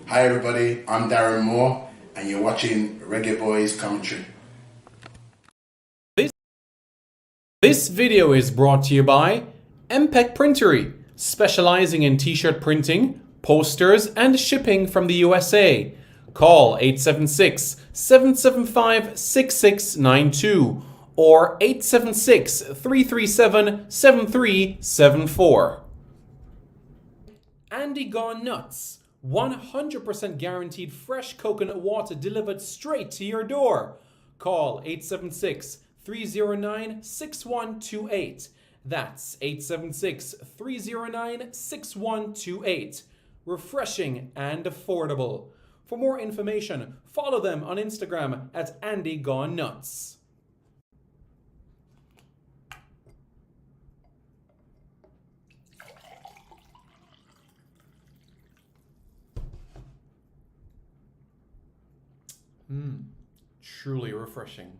Hi everybody, I'm Darren Moore and you're watching Reggae Boyz commentary. This video is brought to you by MPEC Printery, specializing in t-shirt printing, posters, and shipping from the USA. Call 876-775-6692 or 876-337-7374. Andy Gone Nuts, 100% guaranteed fresh coconut water delivered straight to your door. Call 876-309-6128. That's 876-309-6128. Refreshing and affordable. For more information, follow them on Instagram at Andy Gone Nuts. Truly refreshing.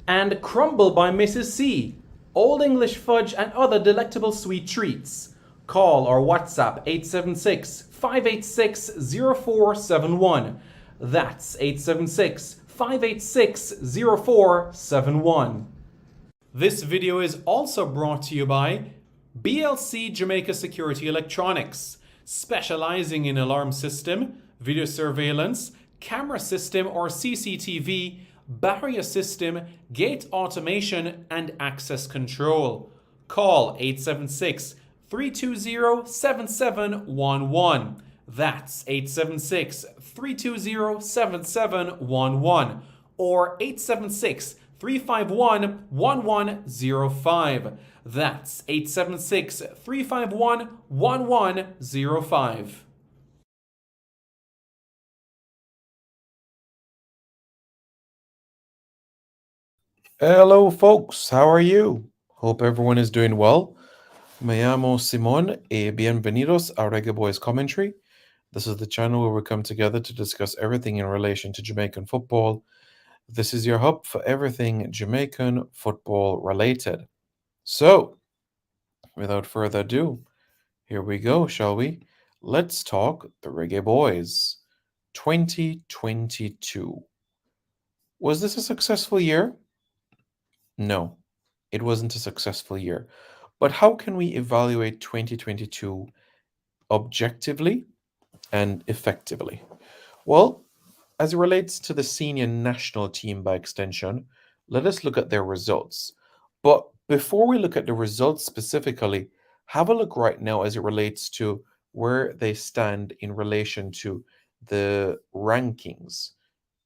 And Crumble by Mrs. C. Old English fudge and other delectable sweet treats. Call or WhatsApp 876-586-0471. That's 876-586-0471. This video is also brought to you by BLC Jamaica Security Electronics, specializing in alarm system, video surveillance, camera system or CCTV, barrier system, gate automation, and access control. Call 876-320-7711. That's 876-320-7711 or 876-351-1105. That's 876-351-1105. Hello, folks. How are you? Hope everyone is doing well. Me llamo Simón y bienvenidos a Reggae Boyz Commentary. This is the channel where we come together to discuss everything in relation to Jamaican football. This is your hub for everything Jamaican football related. So, without further ado, here we go, shall we? Let's talk the Reggae Boyz 2022. Was this a successful year? No, it wasn't a successful year. But how can we evaluate 2022 objectively and effectively? Well, as it relates to the senior national team by extension, let us look at their results. But before we look at the results specifically, have a look right now as it relates to where they stand in relation to the rankings.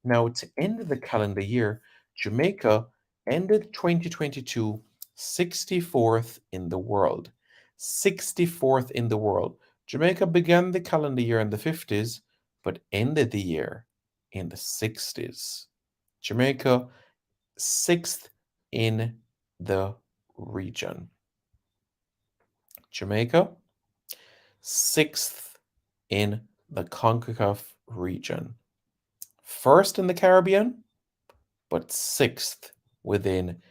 Now, to end the calendar year, Jamaica ended 2022 64th in the world. 64th in the world. Jamaica began the calendar year in the 50s, but ended the year in the 60s. Jamaica, 6th in the region. Jamaica, 6th in the CONCACAF region. First in the Caribbean, but 6th within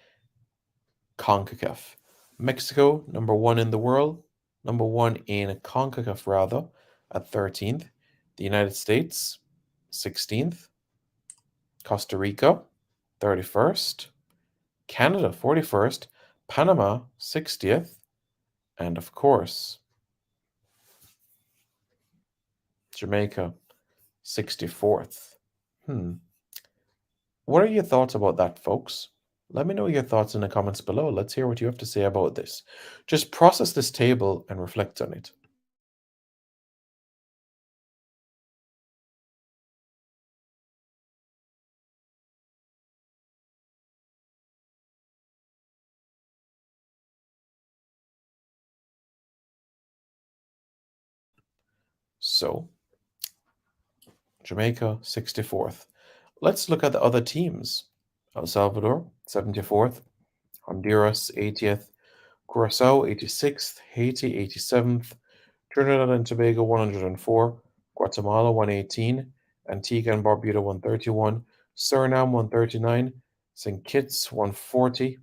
CONCACAF. Mexico, number 1 in the world, number 1 in CONCACAF rather, at 13th. The United States, 16th. Costa Rica, 31st. Canada, 41st. Panama, 60th. And of course, Jamaica, 64th. What are your thoughts about that, folks? Let me know your thoughts in the comments below. Let's hear what you have to say about this. Just process this table and reflect on it. So, Jamaica, 64th. Let's look at the other teams. El Salvador, 74th. Honduras, 80th. Curacao, 86th. Haiti, 87th. Trinidad and Tobago, 104. Guatemala, 118. Antigua and Barbuda, 131. Suriname, 139. St. Kitts, 140.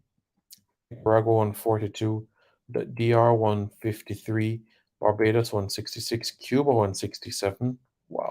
Nicaragua, 142. The DR, 153. Barbados, 166. Cuba, 167. Wow.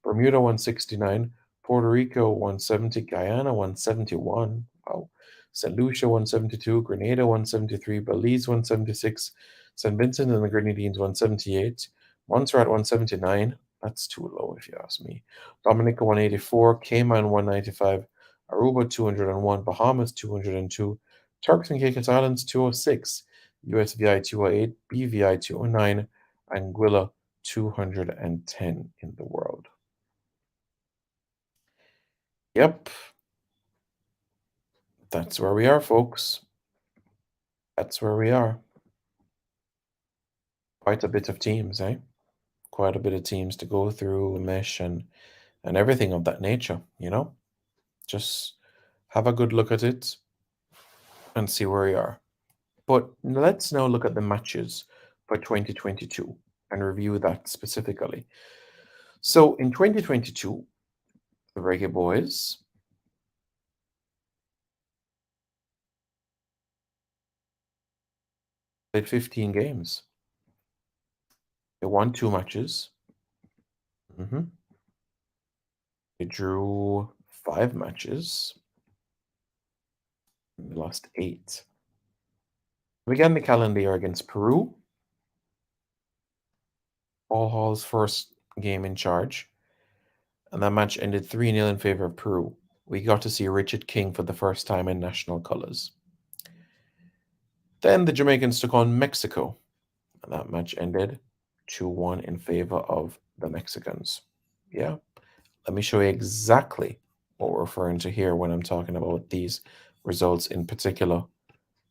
Bermuda 169, Puerto Rico 170, Guyana 171, wow, St. Lucia 172, Grenada 173, Belize 176, St. Vincent and the Grenadines 178, Montserrat 179, that's too low if you ask me, Dominica 184, Cayman 195, Aruba 201, Bahamas 202, Turks and Caicos Islands 206, USVI 208, BVI 209, Anguilla 210 in the world. Yep, that's where we are, folks. That's where we are. Quite a bit of teams, eh? Quite a bit of teams to go through, mesh, and everything of that nature, you know? Just have a good look at it and see where we are. But let's now look at the matches for 2022 and review that specifically. So in 2022, the Reggae Boyz played 15 games. They won 2 matches. They drew 5 matches. They lost 8. They began the calendar year against Peru. Paul Hall's first game in charge. And that match ended 3-0 in favor of Peru. We got to see Richard King for the first time in national colours. Then the Jamaicans took on Mexico. And that match ended 2-1 in favor of the Mexicans. Yeah. Let me show you exactly what we're referring to here when I'm talking about these results in particular,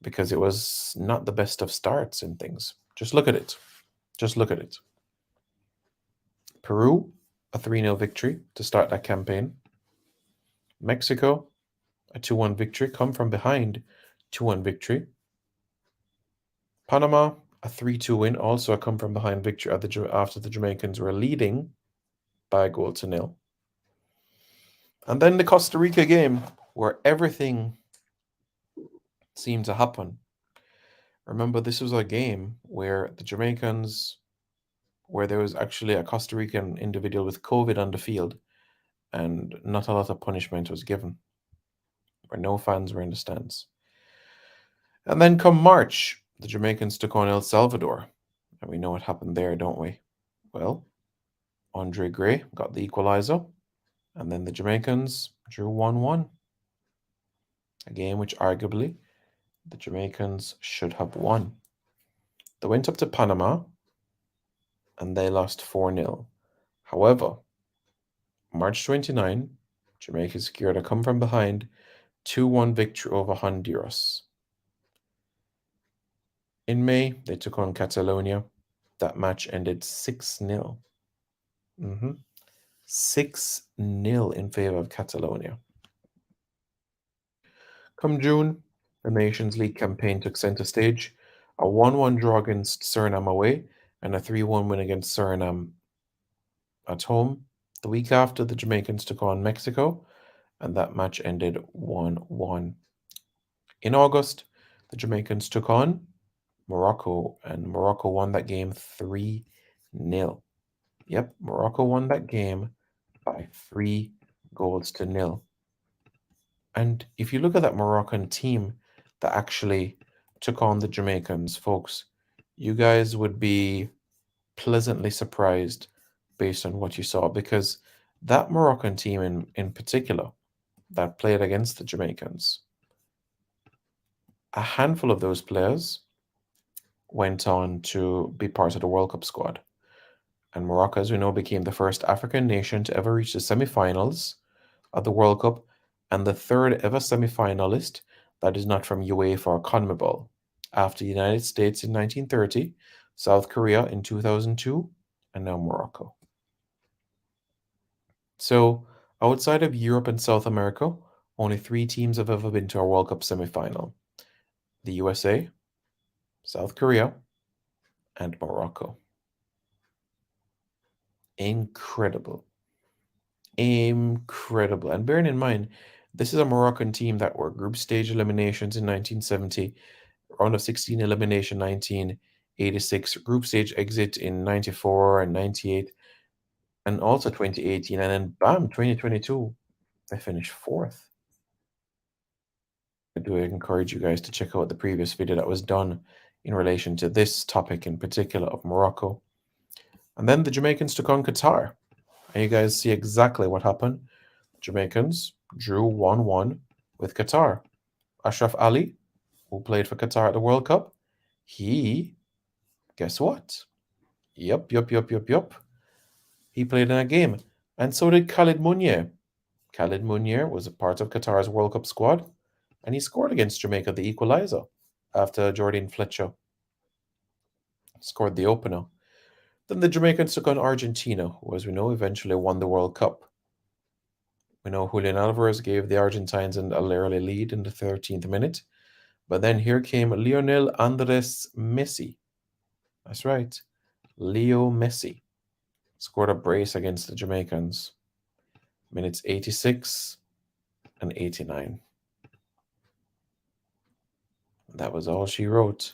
because it was not the best of starts and things. Just look at it. Just look at it. Peru, a 3-0 victory to start that campaign. Mexico, a 2-1 victory, come from behind, 2-1 victory. Panama, a 3-2 win, also a come from behind victory after the Jamaicans were leading by 1-0. And then the Costa Rica game, where everything seemed to happen. Remember, this was a game where the Jamaicans, where there was actually a Costa Rican individual with COVID on the field, and not a lot of punishment was given, where no fans were in the stands. And then come March, the Jamaicans took on El Salvador, and we know what happened there, don't we? Well, Andre Gray got the equalizer, and then the Jamaicans drew 1-1. A game which arguably the Jamaicans should have won. They went up to Panama, and they lost 4-0. However, March 29, Jamaica secured a come from behind 2-1 victory over Honduras. In May, they took on Catalonia. That match ended 6-0. 6-0 in favor of Catalonia. Come June, the Nations League campaign took center stage. A 1-1 draw against Suriname away and a 3-1 win against Suriname at home. The week after, the Jamaicans took on Mexico, and that match ended 1-1. In August, the Jamaicans took on Morocco, and Morocco won that game 3-0. Yep, Morocco won that game by 3-0. And if you look at that Moroccan team that actually took on the Jamaicans, folks, you guys would be pleasantly surprised based on what you saw, because that Moroccan team in particular that played against the Jamaicans, a handful of those players went on to be part of the World Cup squad. And Morocco, as we know, became the first African nation to ever reach the semi-finals of the World Cup, and the third ever semi-finalist that is not from UEFA or CONMEBOL, after the United States in 1930, South Korea in 2002, and now Morocco. So, outside of Europe and South America, only 3 teams have ever been to a World Cup semi-final: the USA, South Korea, and Morocco. Incredible. Incredible. And bearing in mind, this is a Moroccan team that were group stage eliminations in 1970, round of 16 elimination 1986, group stage exit in 94 and 98. and also 2018, and then bam, 2022, they finished fourth. I do encourage you guys to check out the previous video that was done in relation to this topic in particular of Morocco. And then the Jamaicans took on Qatar. And you guys see exactly what happened. Jamaicans drew 1-1 with Qatar. Ashraf Ali, who played for Qatar at the World Cup, he, guess what? Yup. He played in a game. And so did Khalid Mounier. Khalid Mounier was a part of Qatar's World Cup squad, and he scored against Jamaica, the equalizer, after Jordan Fletcher scored the opener. Then the Jamaicans took on Argentina, who, as we know, eventually won the World Cup. We know Julian Alvarez gave the Argentines an early lead in the 13th minute, but then here came Lionel Andres Messi. That's right, Leo Messi scored a brace against the Jamaicans. Minutes 86 and 89. That was all she wrote.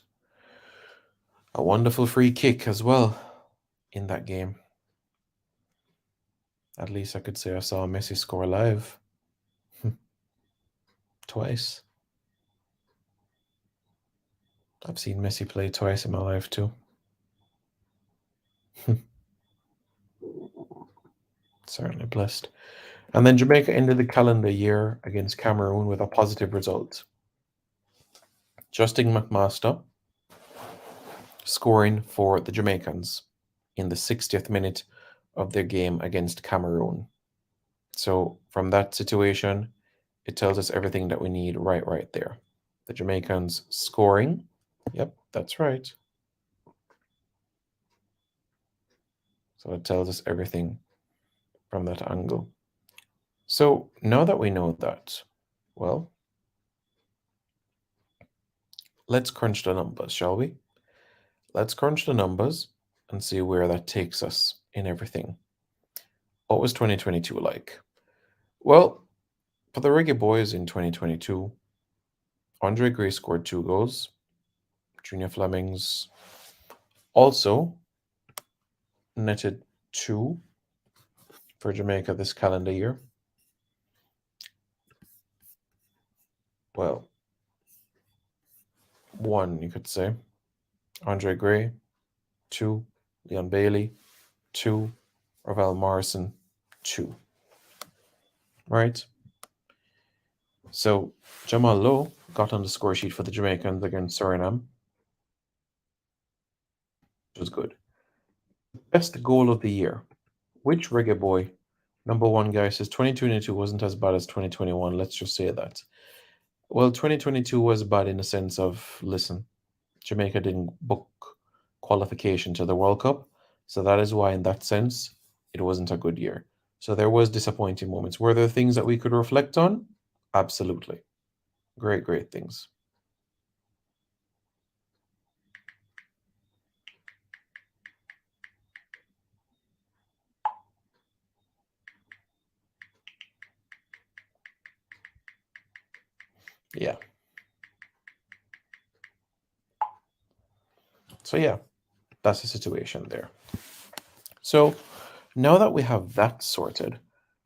A wonderful free kick as well in that game. At least I could say I saw Messi score live. Twice. I've seen Messi play twice in my life too. Certainly blessed. And then Jamaica ended the calendar year against Cameroon with a positive result. Justin McMaster scoring for the Jamaicans in the 60th minute of their game against Cameroon. So from that situation, it tells us everything that we need right there. The Jamaicans scoring. Yep, that's right. So it tells us everything from that angle. So now that we know that, well, let's crunch the numbers, shall we? Let's crunch the numbers and see where that takes us in everything. What was 2022 like? Well, for the Reggae Boyz in 2022, Andre Gray scored 2 goals. Junior Flemings also netted 2 for Jamaica this calendar year. Well, 1, you could say. Andre Gray, 2. Leon Bailey, 2. Ravel Morrison, 2. Right? So Jamal Lowe got on the score sheet for the Jamaicans against Suriname, which was good. Best goal of the year. Which Reggae Boy? Number 1 guy says 2022 wasn't as bad as 2021. Let's just say that. Well, 2022 was bad in the sense of, listen, Jamaica didn't book qualification to the World Cup. So that is why, in that sense, it wasn't a good year. So there was disappointing moments. Were there things that we could reflect on? Absolutely. Great things. Yeah. So yeah, that's the situation there. So now that we have that sorted,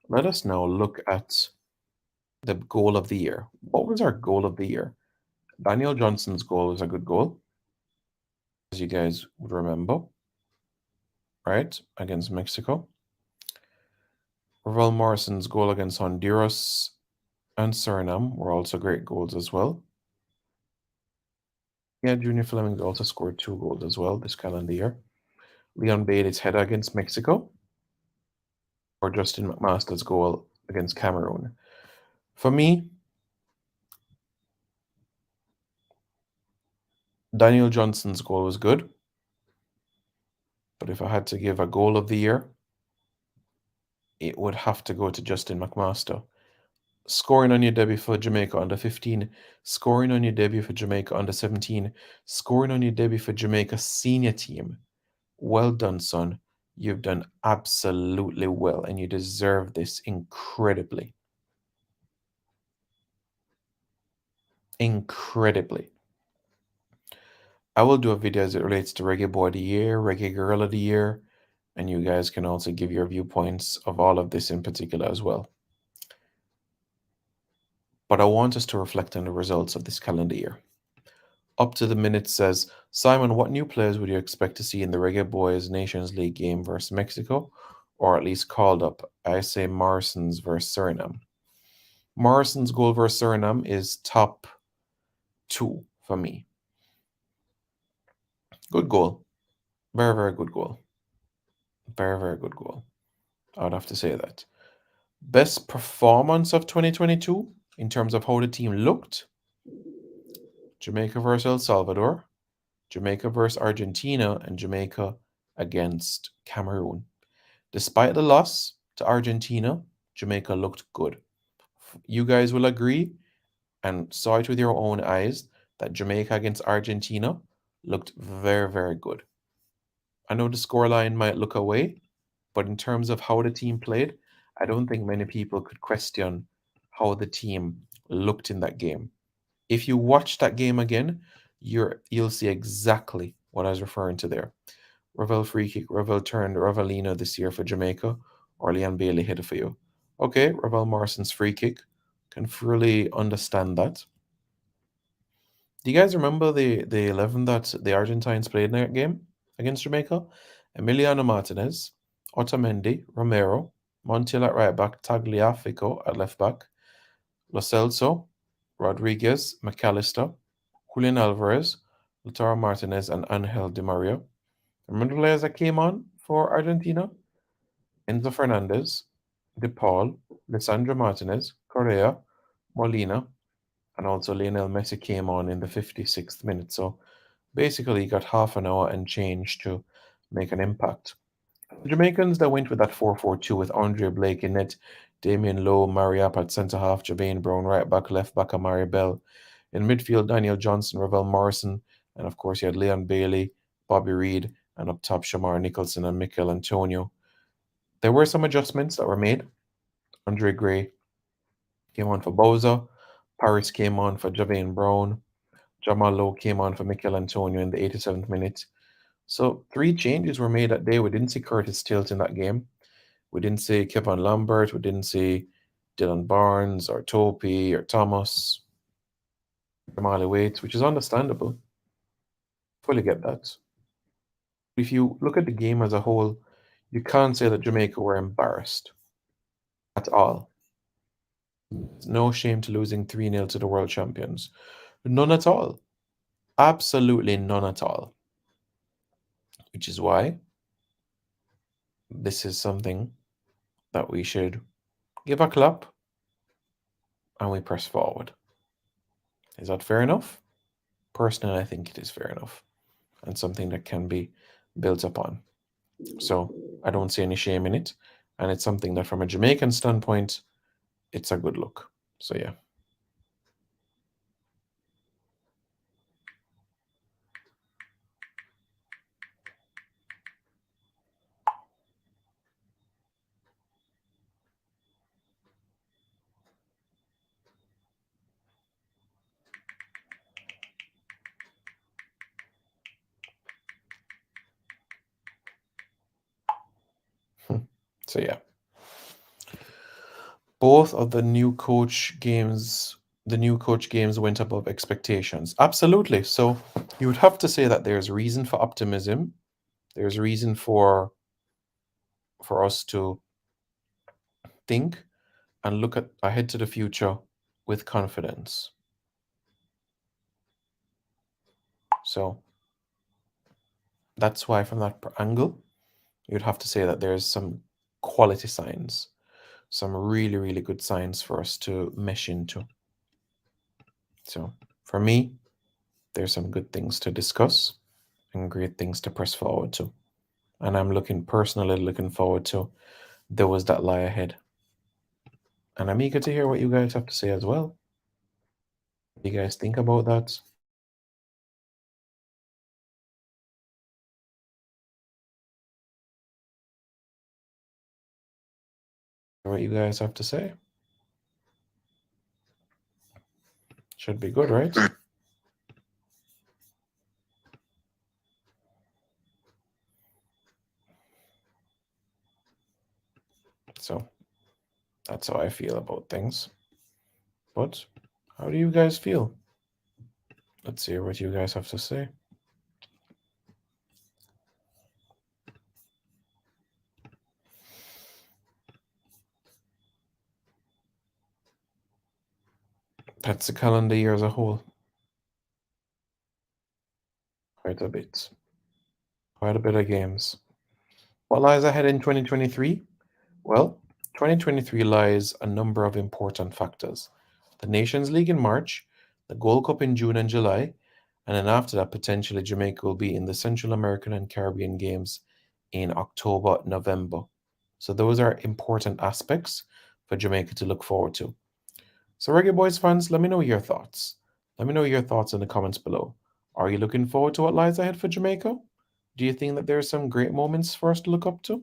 let us now look at the goal of the year. What was our goal of the year? Daniel Johnson's goal was a good goal, as you guys would remember, right? Against Mexico. Ravel Morrison's goal against Honduras and Suriname were also great goals as well. Yeah, Junior Fleming also scored 2 goals as well this calendar year. Leon Bailey's header against Mexico, or Justin McMaster's goal against Cameroon. For me, Daniel Johnson's goal was good, but if I had to give a goal of the year, it would have to go to Justin McMaster. Scoring on your debut for Jamaica under 15, scoring on your debut for Jamaica under 17, scoring on your debut for Jamaica senior team. Well done, son. You've done absolutely well, and you deserve this incredibly. Incredibly. I will do a video as it relates to Reggae Boy of the Year, Reggae Girl of the Year, And you guys can also give your viewpoints of all of this in particular as well. But I want us to reflect on the results of this calendar year. Up to the minute says, Simon, what new players would you expect to see in the Reggae Boyz Nations League game versus Mexico, or at least called up? I say Morrison's versus Suriname. Morrison's goal versus Suriname is top 2 for me. Good goal. Very, very good goal. Very, very good goal. I would have to say that. Best performance of 2022 in terms of how the team looked: Jamaica versus El Salvador, Jamaica versus Argentina, and Jamaica against Cameroon. Despite the loss to Argentina, Jamaica looked good. You guys will agree and saw it with your own eyes that Jamaica against Argentina looked very, very good. I know the scoreline might look away, but in terms of how the team played, I don't think many people could question how the team looked in that game. If you watch that game again, you'll see exactly what I was referring to there. Ravel free kick, Ravel turned Ravelino this year for Jamaica, or Leon Bailey hit it for you. Okay, Ravel Morrison's free kick. Can fully understand that. Do you guys remember the 11 that the Argentines played in that game against Jamaica? Emiliano Martinez, Otamendi, Romero, Montiel at right back, Tagliafico at left back, Lo Celso, Rodriguez, McAllister, Julian Alvarez, Lautaro Martinez, and Angel Di Maria. Remember the players that came on for Argentina? Enzo Fernandez, De Paul, Lisandro Martinez, Correa, Molina, and also Lionel Messi came on in the 56th minute. So basically, he got half an hour and change to make an impact. The Jamaicans that went with that 4-4-2 with Andre Blake in net, Damien Lowe, Mariap at centre half, Jabane Brown right back, left back, Amari Bell. In midfield, Daniel Johnson, Ravel Morrison, and of course, you had Leon Bailey, Bobby Reed, and up top, Shamar Nicholson and Mikel Antonio. There were some adjustments that were made. Andre Gray came on for Boza, Paris came on for Javane Brown, Jamal Lowe came on for Mikel Antonio in the 87th minute. So 3 changes were made that day. We didn't see Curtis Tilt in that game. We didn't see Kevin Lambert. We didn't see Dylan Barnes or Topi or Thomas, Jamali Waits, which is understandable. Fully get that. If you look at the game as a whole, you can't say that Jamaica were embarrassed at all. It's no shame to losing 3-0 to the world champions. None at all. Absolutely none at all. Which is why this is something that we should give a clap and we press forward. Is that fair enough? Personally, I think it is fair enough and something that can be built upon. So I don't see any shame in it. And it's something that from a Jamaican standpoint, it's a good look. So yeah. So yeah. Both of the new coach games went above expectations. Absolutely. So you would have to say that there's reason for optimism. There's reason for us to think and look ahead to the future with confidence. So that's why from that angle, you'd have to say that there's some quality signs, some really, really good signs for us to mesh into. So for me, there's some good things to discuss and great things to press forward to. And I'm personally looking forward to those that lie ahead. And I'm eager to hear what you guys have to say as well. What do you guys think about that? What you guys have to say? Should be good, right? So that's how I feel about things. But how do you guys feel? Let's hear what you guys have to say. That's the calendar year as a whole. Quite a bit. Quite a bit of games. What lies ahead in 2023? Well, 2023 lies a number of important factors. The Nations League in March, the Gold Cup in June and July, and then after that, potentially Jamaica will be in the Central American and Caribbean Games in October, November. So those are important aspects for Jamaica to look forward to. So Reggae Boyz fans, let me know your thoughts. Let me know your thoughts in the comments below. Are you looking forward to what lies ahead for Jamaica? Do you think that there are some great moments for us to look up to?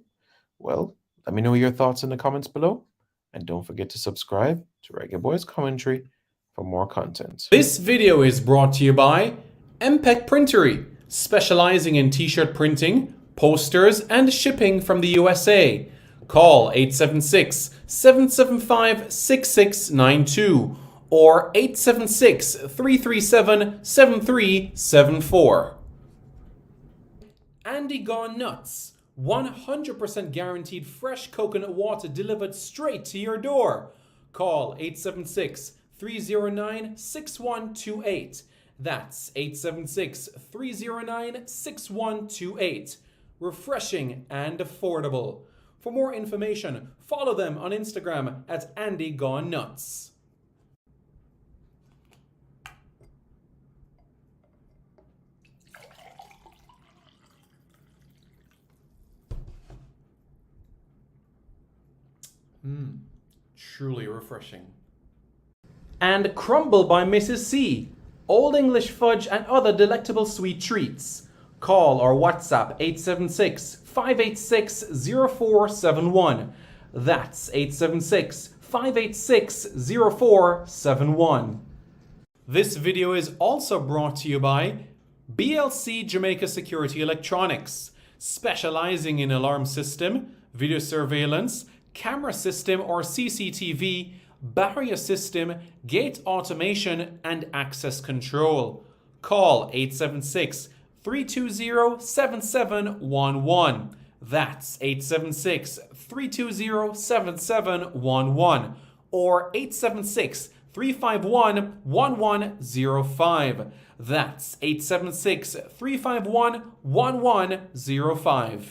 Well, let me know your thoughts in the comments below. And don't forget to subscribe to Reggae Boyz Commentary for more content. This video is brought to you by MPEC Printery, specializing in t-shirt printing, posters, and shipping from the USA. Call 876-775-6692 or 876-337-7374. Andy Gone Nuts, 100% guaranteed fresh coconut water delivered straight to your door. Call 876-309-6128. That's 876-309-6128. Refreshing and affordable. For more information, follow them on Instagram at Andy Gone Nuts. Truly refreshing. And Crumble by Mrs. C. Old English fudge and other delectable sweet treats. Call or WhatsApp 876-586-0471. That's 876-586-0471. This video is also brought to you by BLC Jamaica Security Electronics, specializing in alarm system, video surveillance, camera system or CCTV, barrier system, gate automation, and access control. Call 876-320-7711. That's 876-320-7711 or 876-351-1105. That's 876-351-1105.